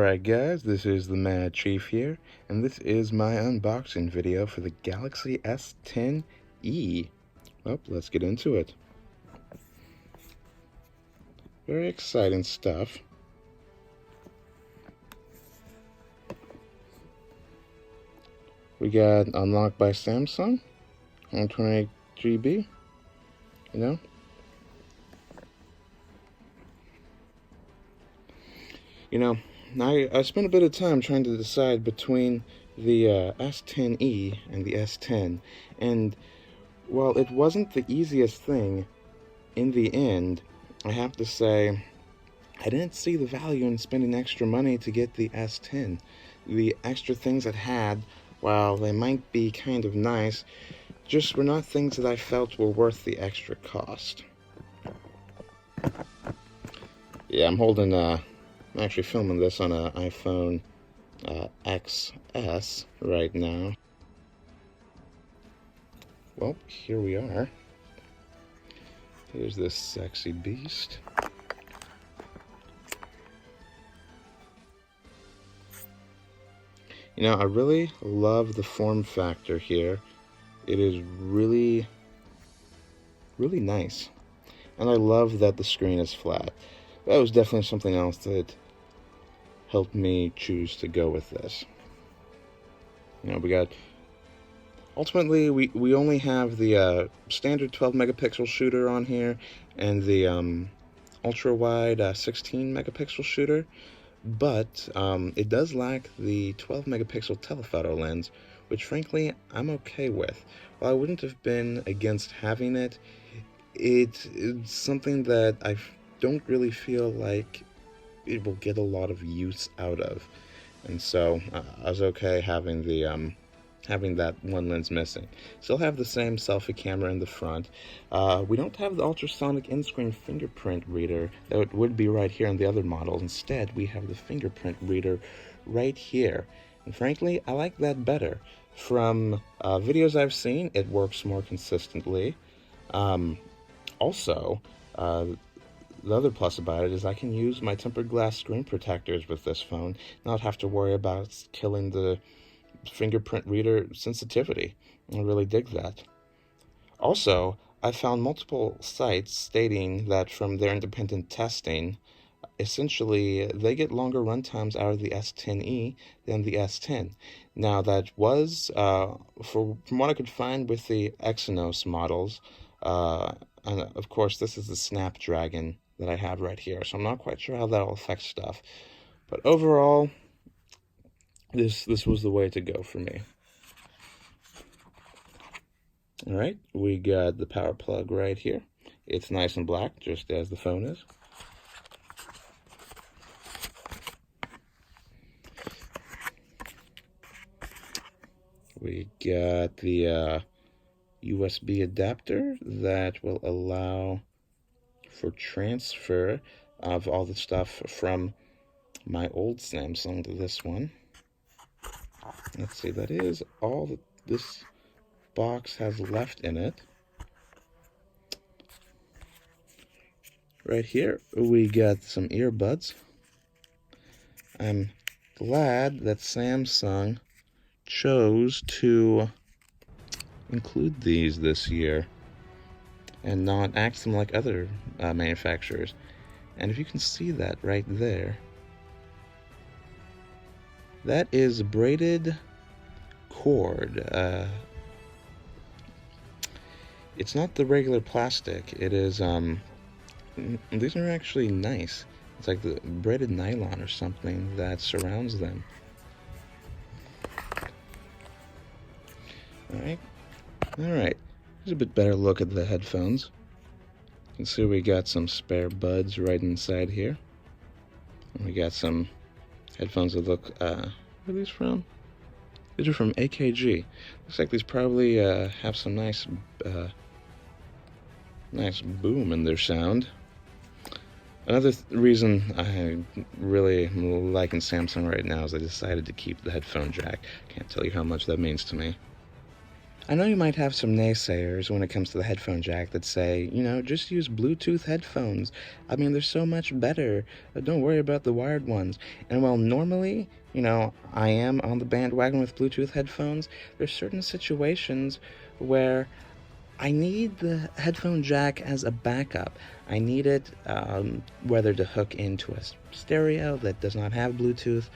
Alright guys, this is the Mad Chief here, and this is my unboxing video for the Galaxy S10e. Well, let's get into it. Very exciting stuff. We got unlocked by Samsung, 128 GB, I spent a bit of time trying to decide between the S10e and the S10, and while it wasn't the easiest thing, in the end, I have to say, I didn't see the value in spending extra money to get the S10. The extra things it had, while they might be kind of nice, just were not things that I felt were worth the extra cost. Yeah, I'm actually filming this on an iPhone XS right now. Well, here we are. Here's this sexy beast. I really love the form factor here. It is really, really nice. And I love that the screen is flat. That was definitely something else that helped me choose to go with this. Ultimately, we only have the standard 12 megapixel shooter on here and the ultra wide 16 megapixel shooter, but it does lack the 12 megapixel telephoto lens, which frankly I'm okay with. While I wouldn't have been against having it, it's something that I don't really feel like it will get a lot of use out of, and so I was okay having the having that one lens missing. Still have the same selfie camera in the front. We don't have the ultrasonic in-screen fingerprint reader that would be right here in the other models. Instead, we have the fingerprint reader right here, and frankly, I like that better. From videos I've seen, it works more consistently. Also, the other plus about it is I can use my tempered glass screen protectors with this phone, not have to worry about killing the fingerprint reader sensitivity. I really dig that. Also, I found multiple sites stating that from their independent testing, essentially they get longer runtimes out of the S10e than the S10. Now that was, from what I could find with the Exynos models, and of course this is the Snapdragon that I have right here, so I'm not quite sure how that'll affect stuff. But overall, this was the way to go for me. Alright, we got the power plug right here. It's nice and black, just as the phone is. We got the USB adapter that will allow for transfer of all the stuff from my old Samsung to this one. Let's see, that is all that this box has left in it. Right here, we got some earbuds. I'm glad that Samsung chose to include these this year and not act them like other manufacturers. And if you can see that right there, that is braided cord. It's not the regular plastic. It is, these are actually nice. It's like the braided nylon or something that surrounds them. Alright. Here's a bit better look at the headphones. You can see we got some spare buds right inside here. And we got some headphones that look, where are these from? These are from AKG. Looks like these probably have some nice boom in their sound. Another reason I really am liking Samsung right now is I decided to keep the headphone jack. Can't tell you how much that means to me. I know you might have some naysayers when it comes to the headphone jack that say, just use Bluetooth headphones. I mean, they're so much better. Don't worry about the wired ones. And while normally, I am on the bandwagon with Bluetooth headphones, there's certain situations where I need the headphone jack as a backup. I need it whether to hook into a stereo that does not have Bluetooth,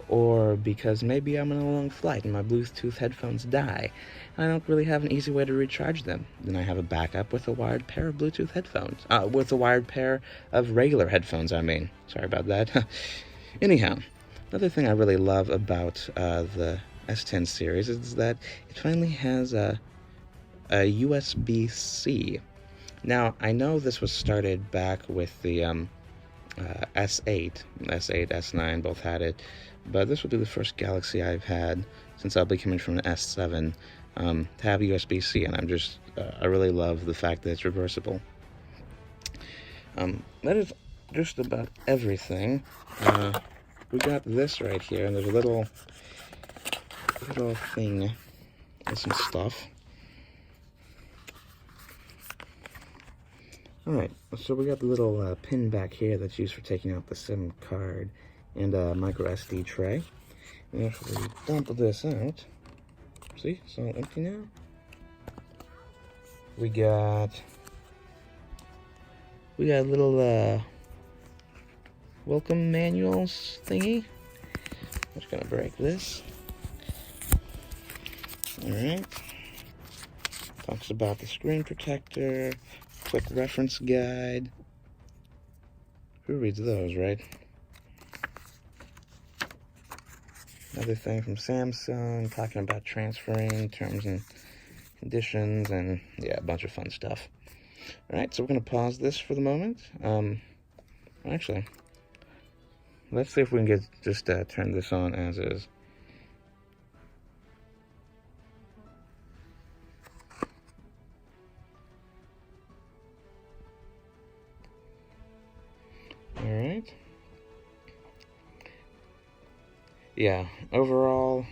or because maybe I'm on a long flight and my Bluetooth headphones die, and I don't really have an easy way to recharge them. Then I have a backup with a wired pair of Bluetooth headphones. With a wired pair of regular headphones, I mean. Sorry about that. Anyhow, another thing I really love about the S10 series is that it finally has a USB-C. Now, I know this was started back with the S8, S9 both had it, but this will be the first Galaxy I've had since I'll be coming from an S7 to have USB-C, and I really love the fact that it's reversible. That is just about everything. We got this right here, and there's a little thing with some stuff. Alright, so we got the little pin back here that's used for taking out the SIM card and a micro SD tray. And if we dump this out, see, it's all empty now. We got a little welcome manuals thingy. I'm just gonna break this. Alright. Talks about the screen protector, quick reference guide. Who reads those, right? Another thing from Samsung, talking about transferring terms and conditions, and yeah, a bunch of fun stuff. Alright, so we're going to pause this for the moment. Actually, let's see if we can just turn this on as is. Alright. Yeah, overall,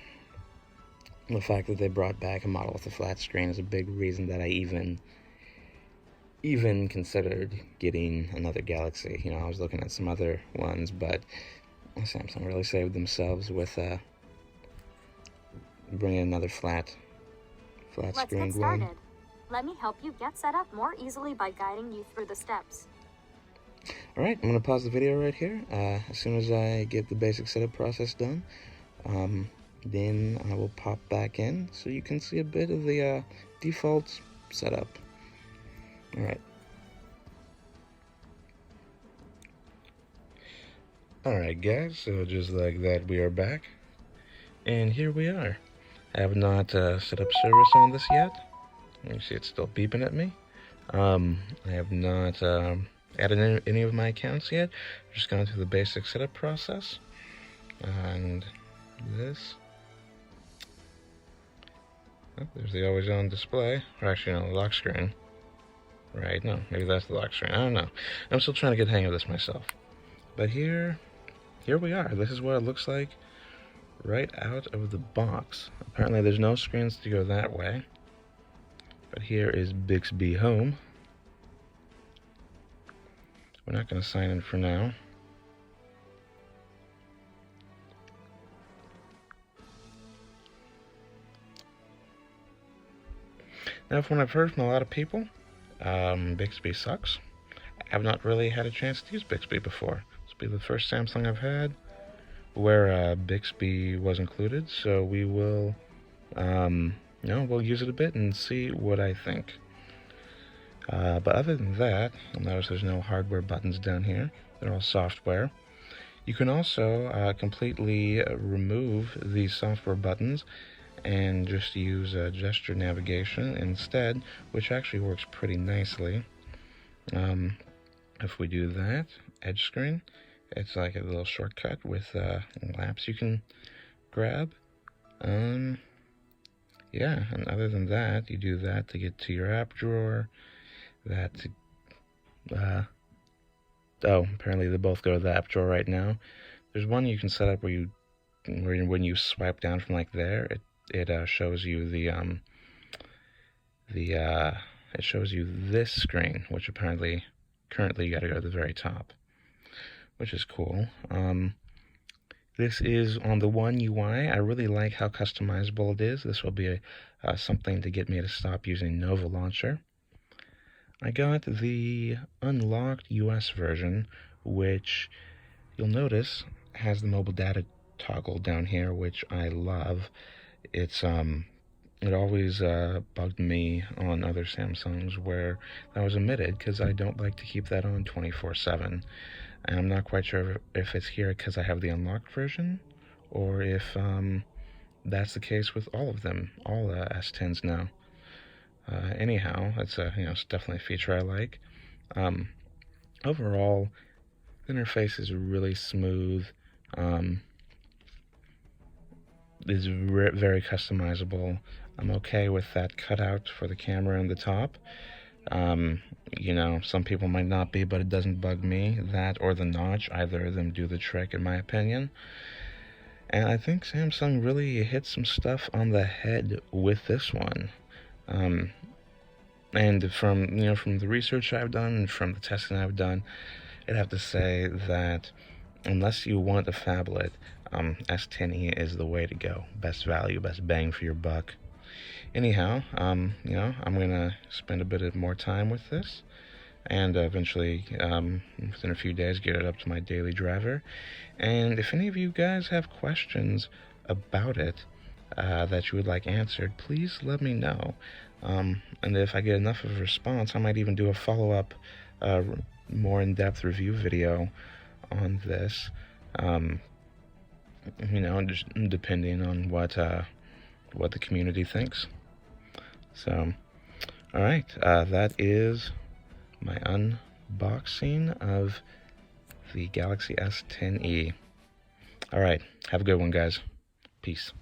the fact that they brought back a model with a flat screen is a big reason that I even considered getting another Galaxy. I was looking at some other ones, but Samsung really saved themselves with bringing another flat screen one. Let's get started. Let me help you get set up more easily by guiding you through the steps. Alright, I'm going to pause the video right here. As soon as I get the basic setup process done, then I will pop back in so you can see a bit of the default setup. Alright. Alright guys, so just like that we are back. And here we are. I have not set up service on this yet. You see it's still beeping at me. I have not added any of my accounts yet. Just gone through the basic setup process. And this. Oh, there's the always on display. Or actually, no, the lock screen. Right, no, maybe that's the lock screen. I don't know. I'm still trying to get the hang of this myself. But here we are. This is what it looks like right out of the box. Apparently there's no screens to go that way. But here is Bixby Home. We're not going to sign in for now. Now, from what I've heard from a lot of people, Bixby sucks. I have not really had a chance to use Bixby before. This will be the first Samsung I've had where Bixby was included, so we will, we'll use it a bit and see what I think. But other than that, you'll notice there's no hardware buttons down here. They're all software. You can also completely remove these software buttons and just use gesture navigation instead, which actually works pretty nicely. If we do that, edge screen, it's like a little shortcut with laps you can grab. Yeah, and other than that, you do that to get to your app drawer. Apparently they both go to the app drawer right now. There's one you can set up where when you swipe down from like there, it shows you the it shows you this screen, which apparently currently you got to go to the very top, which is cool. This is on the One UI. I really like how customizable it is. This will be something to get me to stop using Nova Launcher. I got the unlocked US version, which you'll notice has the mobile data toggle down here, which I love. It always bugged me on other Samsungs where that was omitted, because I don't like to keep that on 24/7. And I'm not quite sure if it's here because I have the unlocked version, or if that's the case with all of them, all S10s now. Anyhow, it's it's definitely a feature I like. Overall, the interface is really smooth. Is very customizable. I'm okay with that cutout for the camera in the top. Some people might not be, but it doesn't bug me. That or the notch, either of them do the trick in my opinion. And I think Samsung really hit some stuff on the head with this one. And from the research I've done and from the testing I've done, I'd have to say that unless you want a phablet, S10e is the way to go. Best value, best bang for your buck. Anyhow, I'm gonna spend a bit more time with this, and eventually, within a few days, get it up to my daily driver. And if any of you guys have questions about it that you would like answered, please let me know. And if I get enough of a response, I might even do a follow-up, more in-depth review video on this. Just depending on what the community thinks. So, all right, that is my unboxing of the Galaxy S10e. All right, have a good one, guys. Peace.